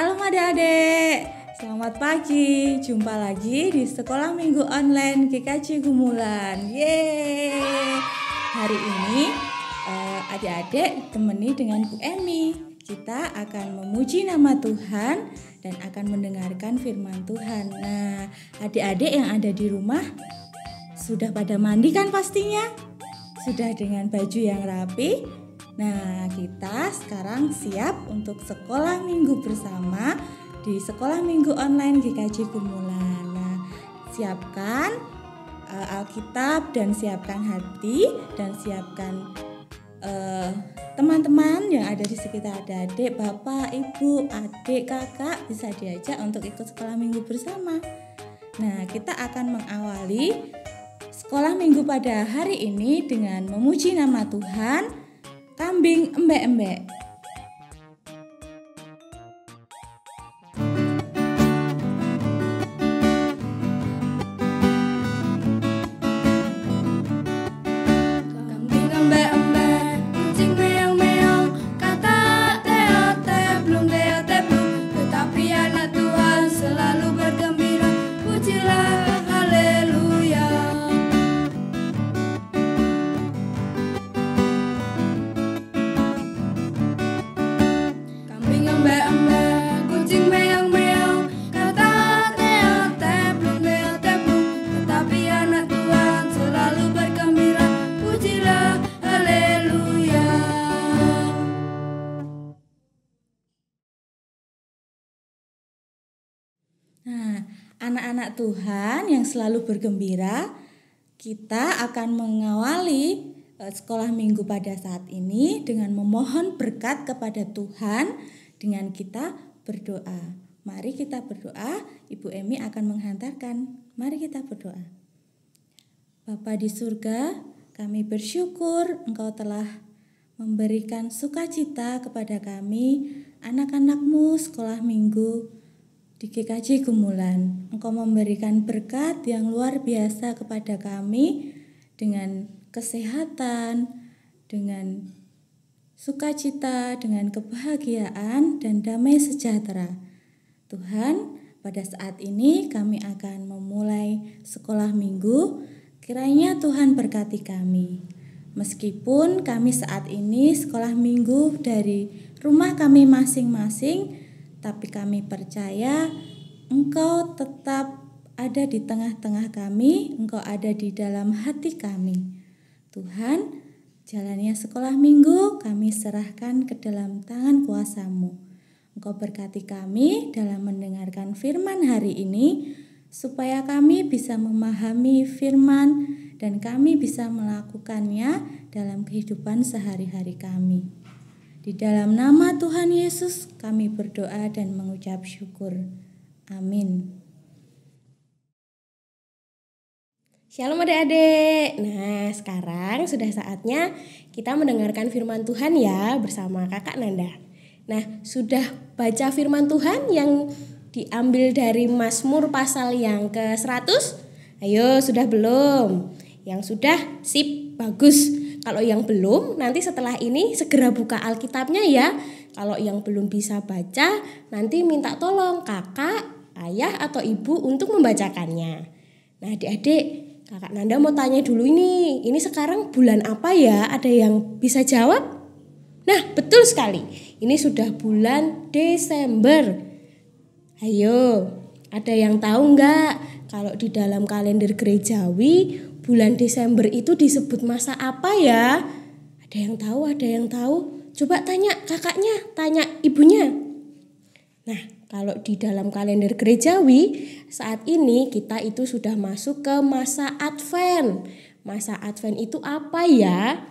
Shalom adik-adik, selamat pagi. Jumpa lagi di Sekolah Minggu Online GKJ Gumulan. Yeay. Hari ini adik-adik temani dengan Bu Emi. Kita akan memuji nama Tuhan dan akan mendengarkan firman Tuhan. Nah, adik-adik yang ada di rumah sudah pada mandi kan pastinya? Sudah dengan baju yang rapi? Nah, kita sekarang siap untuk sekolah minggu bersama di Sekolah Minggu Online GKJ Gumulan. Nah, siapkan Alkitab dan siapkan hati dan siapkan teman-teman yang ada di sekitar adik, bapak, ibu, adik, kakak bisa diajak untuk ikut sekolah minggu bersama. Nah, kita akan mengawali sekolah minggu pada hari ini dengan memuji nama Tuhan. Kambing embek-embek. Nah, anak-anak Tuhan yang selalu bergembira, kita akan mengawali sekolah minggu pada saat ini dengan memohon berkat kepada Tuhan dengan kita berdoa. Mari kita berdoa, Ibu Emi akan menghantarkan. Mari kita berdoa. Bapa di surga, kami bersyukur Engkau telah memberikan sukacita kepada kami, anak-anak-Mu sekolah minggu di GKJ Gumulan. Engkau memberikan berkat yang luar biasa kepada kami dengan kesehatan, dengan sukacita, dengan kebahagiaan dan damai sejahtera. Tuhan, pada saat ini kami akan memulai sekolah minggu. Kiranya Tuhan berkati kami. Meskipun kami saat ini sekolah minggu dari rumah kami masing-masing, tapi kami percaya Engkau tetap ada di tengah-tengah kami, Engkau ada di dalam hati kami. Tuhan, jalannya sekolah minggu kami serahkan ke dalam tangan kuasa-Mu. Engkau berkati kami dalam mendengarkan firman hari ini, supaya kami bisa memahami firman dan kami bisa melakukannya dalam kehidupan sehari-hari kami. Di dalam nama Tuhan Yesus kami berdoa dan mengucap syukur. Amin. Shalom adik-adik. Nah, sekarang sudah saatnya kita mendengarkan firman Tuhan ya bersama Kakak Nanda. Nah, sudah baca firman Tuhan yang diambil dari Mazmur pasal yang ke-100? Ayo, sudah belum? Yang sudah, sip, bagus. Kalau yang belum, nanti setelah ini segera buka Alkitabnya ya. Kalau yang belum bisa baca, nanti minta tolong kakak, ayah, atau ibu untuk membacakannya. Nah adik-adik, Kakak Nanda mau tanya dulu ini sekarang bulan apa ya? Ada yang bisa jawab? Nah betul sekali, ini sudah bulan Desember. Ayo, ada yang tahu enggak kalau di dalam kalender gerejawi bulan Desember itu disebut masa apa ya? Ada yang tahu, ada yang tahu? Coba tanya kakaknya, tanya ibunya. Nah, kalau di dalam kalender gerejawi saat ini kita itu sudah masuk ke masa Advent. Masa Advent itu apa ya?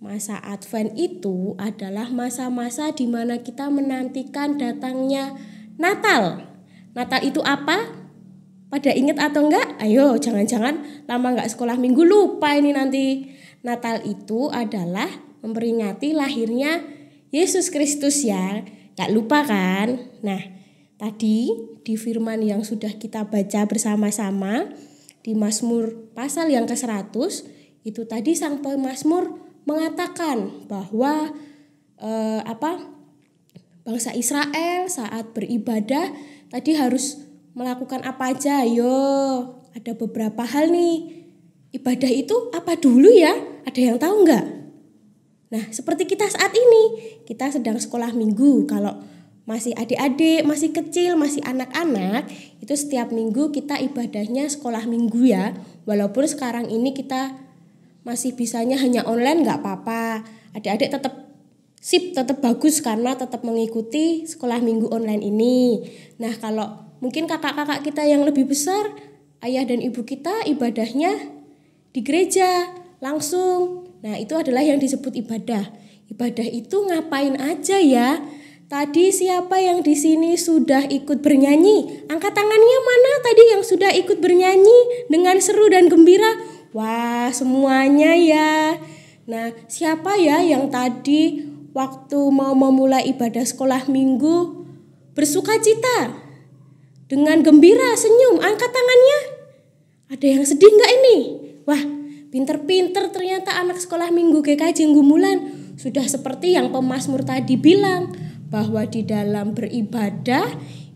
Masa Advent itu adalah masa-masa di mana kita menantikan datangnya Natal. Natal itu apa? Pada ingat atau enggak? Ayo, jangan-jangan lama enggak sekolah minggu lupa ini nanti. Natal itu adalah memperingati lahirnya Yesus Kristus ya. Enggak lupa kan? Nah, tadi di firman yang sudah kita baca bersama-sama di Mazmur pasal yang ke-100, itu tadi sang pemazmur mengatakan bahwa bangsa Israel saat beribadah tadi harus melakukan apa aja? Yo, ada beberapa hal nih. Ibadah itu apa dulu ya? Ada yang tahu nggak? Nah, seperti kita saat ini, kita sedang sekolah minggu. Kalau masih adik-adik, masih kecil, masih anak-anak, itu setiap minggu kita ibadahnya sekolah minggu ya. Walaupun sekarang ini kita masih bisanya hanya online nggak apa-apa. Adik-adik tetap bagus karena tetap mengikuti sekolah minggu online ini. Nah, kalau mungkin kakak-kakak kita yang lebih besar, ayah dan ibu kita ibadahnya di gereja langsung. Nah, itu adalah yang disebut ibadah. Ibadah itu ngapain aja ya? Tadi siapa yang di sini sudah ikut bernyanyi? Angkat tangannya mana tadi yang sudah ikut bernyanyi dengan seru dan gembira? Wah, semuanya ya. Nah, siapa ya yang tadi waktu mau memulai ibadah sekolah minggu bersukacita dengan gembira, senyum? Angkat tangannya. Ada yang sedih nggak ini? Wah, pinter-pinter ternyata anak sekolah minggu GKJ Gumulan. Sudah seperti yang pemazmur tadi bilang, bahwa di dalam beribadah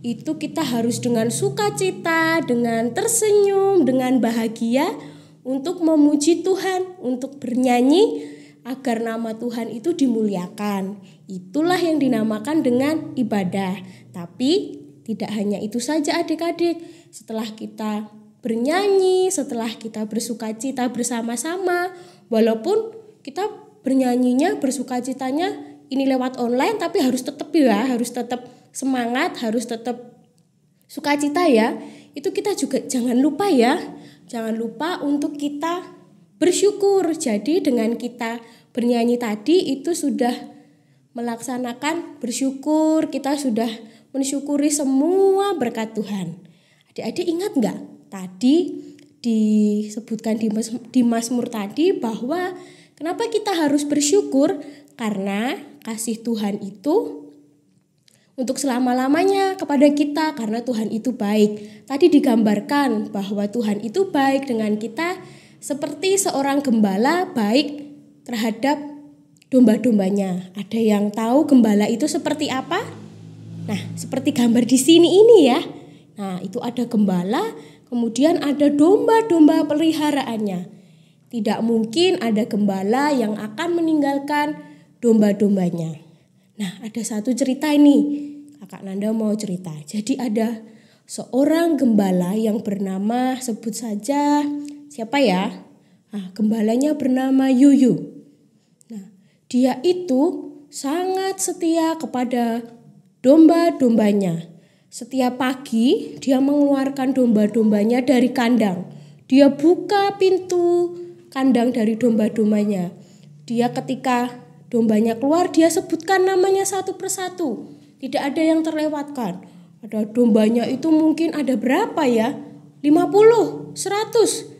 itu kita harus dengan sukacita, dengan tersenyum, dengan bahagia untuk memuji Tuhan, untuk bernyanyi agar nama Tuhan itu dimuliakan. Itulah yang dinamakan dengan ibadah. Tapi tidak hanya itu saja adik-adik. Setelah kita bernyanyi, setelah kita bersukacita bersama-sama, walaupun kita bernyanyinya, bersukacitanya ini lewat online, tapi harus tetap semangat, harus tetap sukacita ya. Itu kita juga jangan lupa ya, jangan lupa untuk kita bersyukur. Jadi dengan kita bernyanyi tadi itu sudah melaksanakan bersyukur, kita sudah mensyukuri semua berkat Tuhan. Adik-adik ingat nggak? Tadi disebutkan di Mazmur tadi bahwa kenapa kita harus bersyukur? Karena kasih Tuhan itu untuk selama-lamanya kepada kita, karena Tuhan itu baik. Tadi digambarkan bahwa Tuhan itu baik dengan kita seperti seorang gembala baik terhadap domba-dombanya. Ada yang tahu gembala itu seperti apa? Nah, seperti gambar di sini ini ya. Nah, itu ada gembala, kemudian ada domba-domba peliharaannya. Tidak mungkin ada gembala yang akan meninggalkan domba-dombanya. Nah, ada satu cerita ini. Kakak Nanda mau cerita. Jadi ada seorang gembala yang bernama, sebut saja siapa ya? Nah, gembalanya bernama Yuyu. Nah, dia itu sangat setia kepada domba-dombanya. Setiap pagi dia mengeluarkan domba-dombanya dari kandang. Dia buka pintu kandang dari domba-dombanya. Dia ketika dombanya keluar, dia sebutkan namanya satu persatu. Tidak ada yang terlewatkan. Ada dombanya itu mungkin ada berapa ya? 50, 100.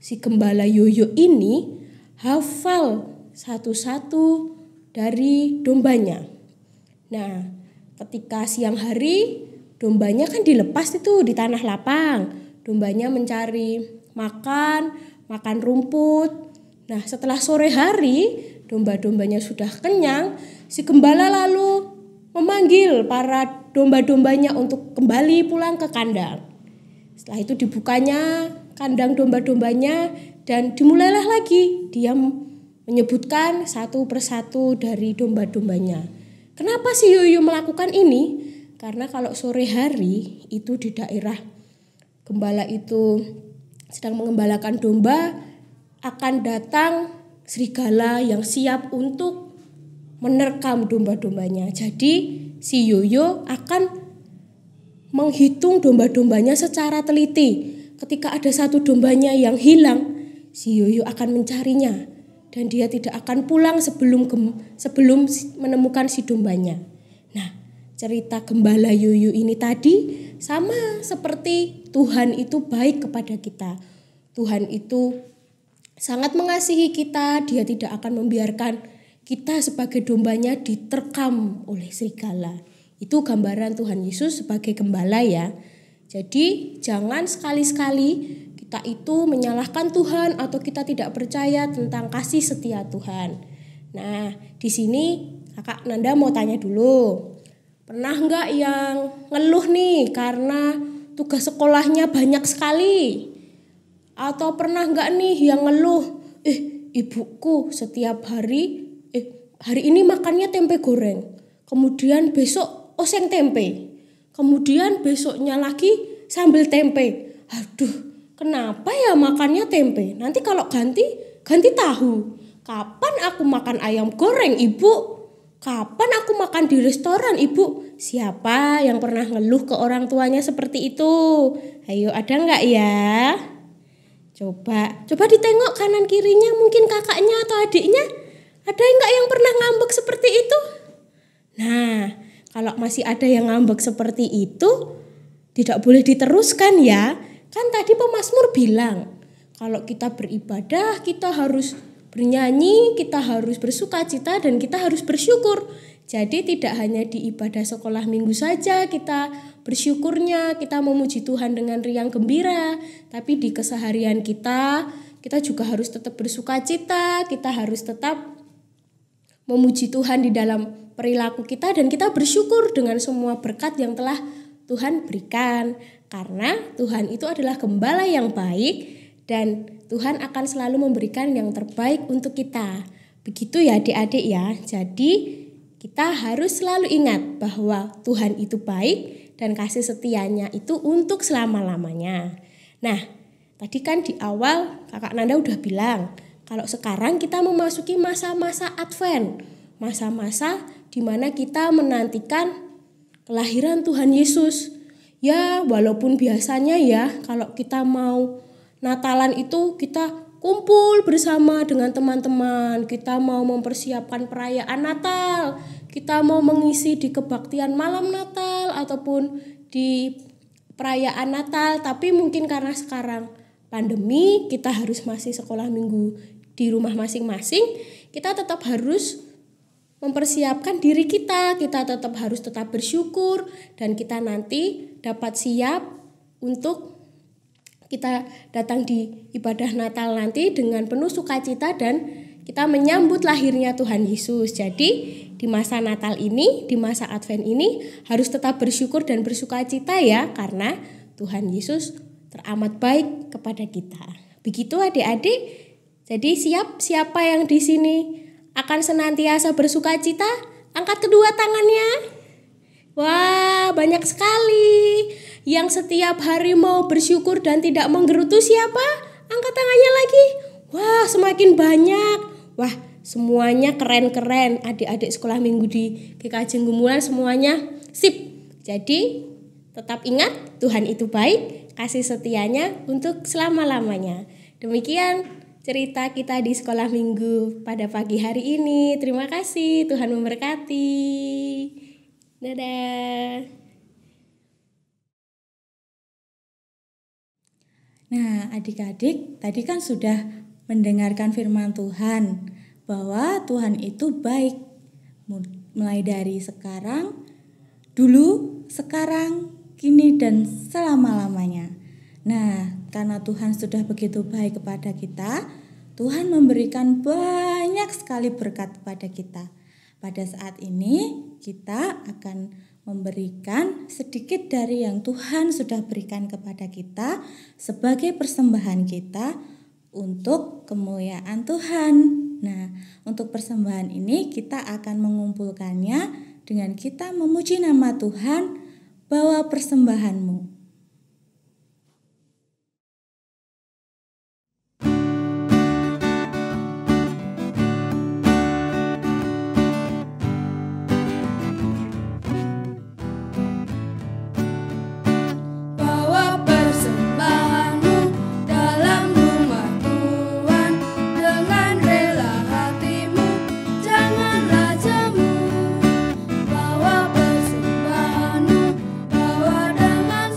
Si gembala Yoyo ini hafal satu-satu dari dombanya. Nah, ketika siang hari dombanya kan dilepas itu di tanah lapang. Dombanya mencari makan rumput. Nah, setelah sore hari, domba-dombanya sudah kenyang, si gembala lalu memanggil para domba-dombanya untuk kembali pulang ke kandang. Setelah itu dibukanya kandang domba-dombanya dan dimulailah lagi dia menyebutkan satu persatu dari domba-dombanya. Kenapa si Yuyu melakukan ini? Karena kalau sore hari itu di daerah gembala itu sedang mengembalakan domba, akan datang serigala yang siap untuk menerkam domba-dombanya. Jadi si Yoyo akan menghitung domba-dombanya secara teliti. Ketika ada satu dombanya yang hilang, si Yoyo akan mencarinya dan dia tidak akan pulang sebelum menemukan si dombanya. Nah, cerita gembala Yoyo ini tadi sama seperti Tuhan itu baik kepada kita. Tuhan itu sangat mengasihi kita, dia tidak akan membiarkan kita sebagai dombanya diterkam oleh serigala. Itu gambaran Tuhan Yesus sebagai gembala ya. Jadi jangan sekali-sekali kita itu menyalahkan Tuhan atau kita tidak percaya tentang kasih setia Tuhan. Nah, di sini Kakak Nanda mau tanya dulu. Pernah nggak yang ngeluh nih karena tugas sekolahnya banyak sekali? Atau pernah nggak nih yang ngeluh, ibuku setiap hari, hari ini makannya tempe goreng, kemudian besok oseng tempe, kemudian besoknya lagi sambal tempe. Aduh, kenapa ya makannya tempe? Nanti kalau ganti tahu. Kapan aku makan ayam goreng, Ibu? Kapan aku makan di restoran, Ibu? Siapa yang pernah ngeluh ke orang tuanya seperti itu? Ayo, ada nggak ya? Coba ditengok kanan kirinya, mungkin kakaknya atau adiknya. Ada nggak yang pernah ngambek seperti itu? Nah, kalau masih ada yang ngambek seperti itu, tidak boleh diteruskan ya. Kan tadi pemazmur bilang, kalau kita beribadah, kita harus bernyanyi, kita harus bersukacita, dan kita harus bersyukur. Jadi tidak hanya di ibadah sekolah minggu saja kita bersyukurnya, kita memuji Tuhan dengan riang gembira, tapi di keseharian kita juga harus tetap bersukacita, kita harus tetap memuji Tuhan di dalam perilaku kita, dan kita bersyukur dengan semua berkat yang telah Tuhan berikan. Karena Tuhan itu adalah gembala yang baik, dan Tuhan akan selalu memberikan yang terbaik untuk kita. Begitu ya adik-adik ya. Jadi kita harus selalu ingat bahwa Tuhan itu baik dan kasih setianya itu untuk selama-lamanya. Nah, tadi kan di awal Kakak Nanda udah bilang, kalau sekarang kita memasuki masa-masa Advent. Masa-masa di mana kita menantikan kelahiran Tuhan Yesus. Ya, walaupun biasanya ya kalau kita mau Natalan itu kita kumpul bersama dengan teman-teman, kita mau mempersiapkan perayaan Natal, kita mau mengisi di kebaktian malam Natal ataupun di perayaan Natal, tapi mungkin karena sekarang pandemi, kita harus masih sekolah minggu di rumah masing-masing, kita tetap harus mempersiapkan diri kita tetap harus bersyukur, dan kita nanti dapat siap untuk kita datang di ibadah Natal nanti dengan penuh sukacita dan kita menyambut lahirnya Tuhan Yesus. Jadi di masa Natal ini, di masa Advent ini harus tetap bersyukur dan bersukacita ya, karena Tuhan Yesus teramat baik kepada kita. Begitu adik-adik. Jadi siapa yang di sini akan senantiasa bersukacita? Angkat kedua tangannya. Wah, banyak sekali. Yang setiap hari mau bersyukur dan tidak menggerutu siapa? Angkat tangannya lagi. Wah, semakin banyak. Wah, semuanya keren-keren. Adik-adik sekolah minggu di GKJ Gumulan semuanya sip. Jadi tetap ingat Tuhan itu baik, kasih setianya untuk selama-lamanya. Demikian cerita kita di sekolah minggu pada pagi hari ini. Terima kasih, Tuhan memberkati. Dadah. Nah, adik-adik tadi kan sudah mendengarkan firman Tuhan bahwa Tuhan itu baik mulai dari sekarang, dulu, sekarang, kini, dan selama-lamanya. Nah, karena Tuhan sudah begitu baik kepada kita, Tuhan memberikan banyak sekali berkat kepada kita. Pada saat ini kita akan memberikan sedikit dari yang Tuhan sudah berikan kepada kita sebagai persembahan kita untuk kemuliaan Tuhan. Nah, untuk persembahan ini kita akan mengumpulkannya dengan kita memuji nama Tuhan. Bawa persembahanmu. Bawa persembahanmu, bawa dengan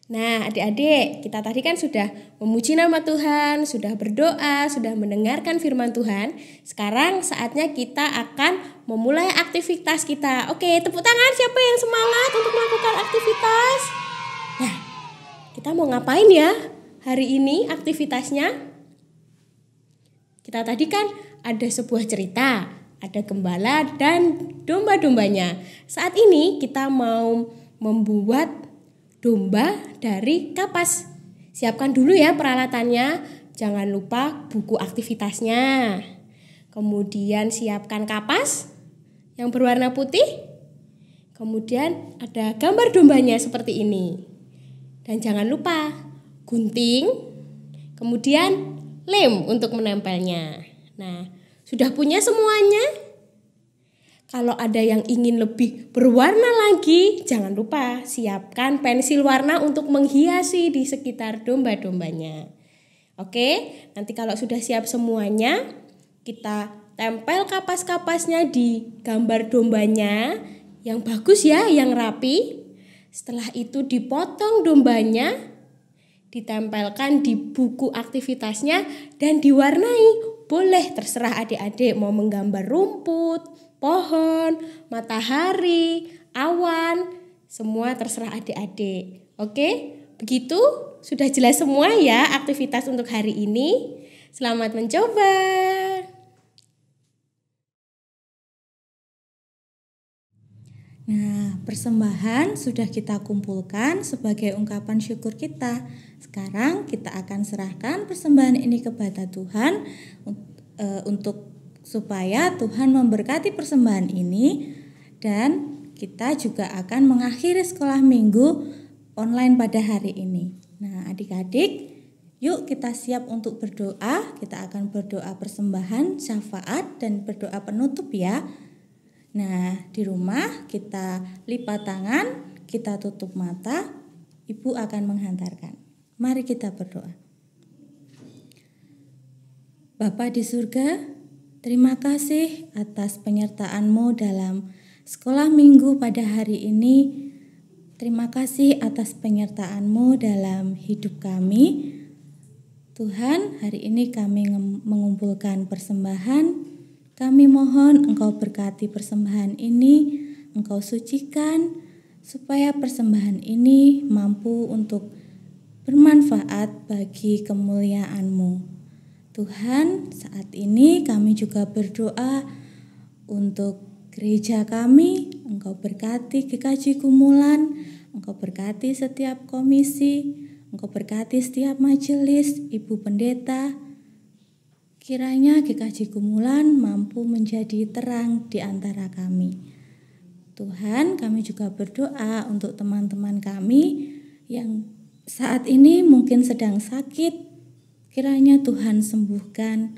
Nah, adik-adik, kita tadi kan sudah memuji nama Tuhan, sudah berdoa, sudah mendengarkan firman Tuhan. Sekarang saatnya kita akan memulai aktivitas kita. Oke, tepuk tangan siapa yang semangat untuk melakukan aktivitas? Nah, kita mau ngapain ya hari ini aktivitasnya? Kita tadi kan ada sebuah cerita, ada gembala dan domba-dombanya. Saat ini kita mau membuat domba dari kapas. Siapkan dulu ya peralatannya. Jangan lupa buku aktivitasnya. Kemudian siapkan kapas yang berwarna putih. Kemudian ada gambar dombanya seperti ini. Dan jangan lupa gunting. Kemudian lem untuk menempelnya. Nah, sudah punya semuanya? Kalau ada yang ingin lebih berwarna lagi, jangan lupa siapkan pensil warna untuk menghiasi di sekitar domba-dombanya. Oke, nanti kalau sudah siap semuanya, kita tempel kapas-kapasnya di gambar dombanya yang bagus ya, yang rapi. Setelah itu dipotong dombanya, ditempelkan di buku aktivitasnya dan diwarnai. Boleh, terserah adik-adik mau menggambar rumput, pohon, matahari, awan, semua terserah adik-adik. Oke, begitu sudah jelas semua ya aktivitas untuk hari ini. Selamat mencoba. Nah, persembahan sudah kita kumpulkan sebagai ungkapan syukur kita. Sekarang kita akan serahkan persembahan ini kepada Tuhan untuk supaya Tuhan memberkati persembahan ini, dan kita juga akan mengakhiri sekolah minggu online pada hari ini. Nah, adik-adik, yuk kita siap untuk berdoa. Kita akan berdoa persembahan, syafaat, dan berdoa penutup ya. Nah, di rumah kita lipat tangan, kita tutup mata, Ibu akan menghantarkan. Mari kita berdoa. Bapa di surga, terima kasih atas penyertaan-Mu dalam sekolah minggu pada hari ini. Terima kasih atas penyertaan-Mu dalam hidup kami. Tuhan, hari ini kami mengumpulkan persembahan. Kami mohon Engkau berkati persembahan ini, Engkau sucikan, supaya persembahan ini mampu untuk bermanfaat bagi kemuliaan-Mu. Tuhan, saat ini kami juga berdoa untuk gereja kami. Engkau berkati GKJ Gumulan, Engkau berkati setiap komisi, Engkau berkati setiap majelis, Ibu Pendeta. Kiranya GKJ Gumulan mampu menjadi terang di antara kami. Tuhan, kami juga berdoa untuk teman-teman kami yang saat ini mungkin sedang sakit. Kiranya Tuhan sembuhkan.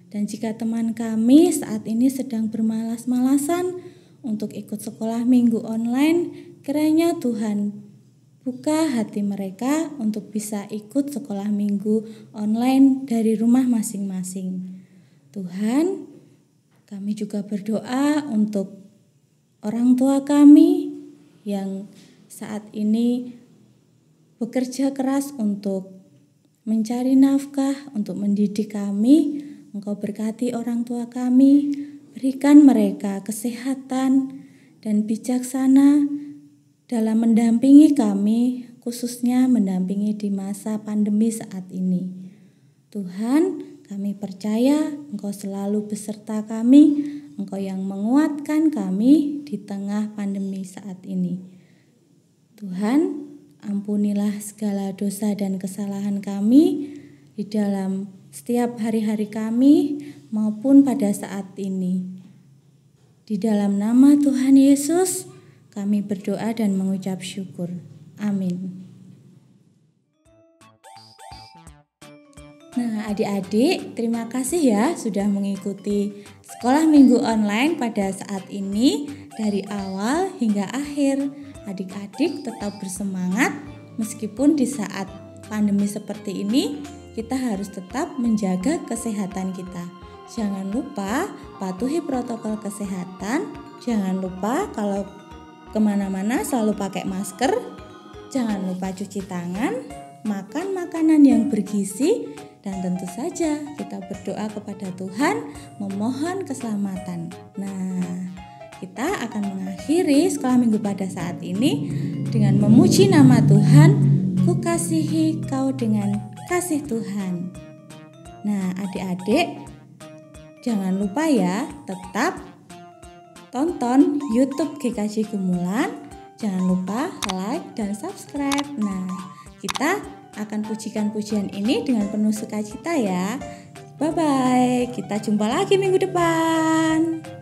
Dan jika teman kami saat ini sedang bermalas-malasan untuk ikut sekolah minggu online, kiranya Tuhan buka hati mereka untuk bisa ikut sekolah minggu online dari rumah masing-masing. Tuhan, kami juga berdoa untuk orang tua kami yang saat ini bekerja keras untuk mencari nafkah, untuk mendidik kami. Engkau berkati orang tua kami, berikan mereka kesehatan dan bijaksana dalam mendampingi kami, khususnya mendampingi di masa pandemi saat ini. Tuhan, kami percaya Engkau selalu beserta kami, Engkau yang menguatkan kami di tengah pandemi saat ini. Tuhan, ampunilah segala dosa dan kesalahan kami di dalam setiap hari-hari kami maupun pada saat ini. Di dalam nama Tuhan Yesus, kami berdoa dan mengucap syukur. Amin. Nah, adik-adik, terima kasih ya sudah mengikuti sekolah minggu online pada saat ini dari awal hingga akhir. Adik-adik tetap bersemangat meskipun di saat pandemi seperti ini kita harus tetap menjaga kesehatan kita. Jangan lupa patuhi protokol kesehatan. Jangan lupa kalau kemana-mana selalu pakai masker. Jangan lupa cuci tangan, makan makanan yang bergizi, dan tentu saja kita berdoa kepada Tuhan memohon keselamatan. Nah, kita akan mengakhiri sekolah minggu pada saat ini dengan memuji nama Tuhan. Ku kasihi kau dengan kasih Tuhan. Nah, adik-adik, jangan lupa ya, tetap tonton YouTube GKJ Gumulan. Jangan lupa like dan subscribe. Nah, kita akan pujikan pujian ini dengan penuh sukacita ya. Bye-bye. Kita jumpa lagi minggu depan.